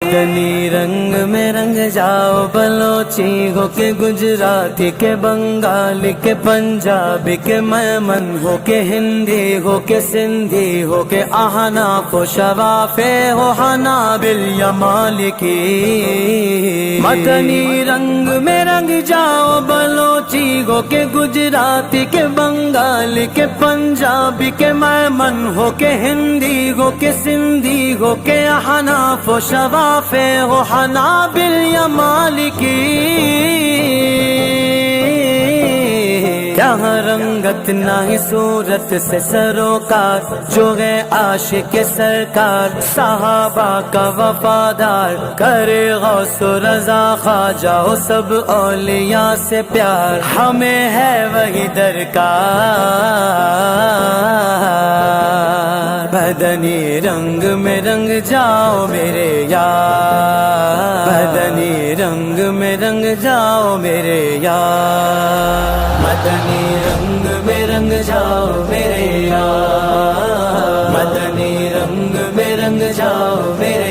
مدنی رنگ میں رنگ جاؤ، بلوچی ہو کے گجراتی کے بنگالی کے پنجابی کے میمن ہو کے ہندی ہو کے سندھی ہو کے احناف و شوافی ہو حنابل یا مالکی۔ مدنی رنگ میں رنگ جاؤ، بلوچی ہو کے گجراتی کے بنگالی کے پنجابی کے میمن ہو کے ہندی ہو کے سندھی ہو کے احناف و شوافی ہو حنابل یا مالکی۔ کیا رنگت نہ ہی صورت سے سروکار، جو ہے عاشق سرکار صحابہ کا وفادار، کرے غوث و رضا خواجہ ہو سب اولیاء سے پیار، ہمیں ہے وہی درکار۔ مدنی رنگ میں رنگ جاؤ میرے یار، مدنی رنگ میں رنگ جاؤ میرے یار، مدنی رنگ میں رنگ جاؤ میرے یار، مدنی رنگ میں رنگ جاؤ میرے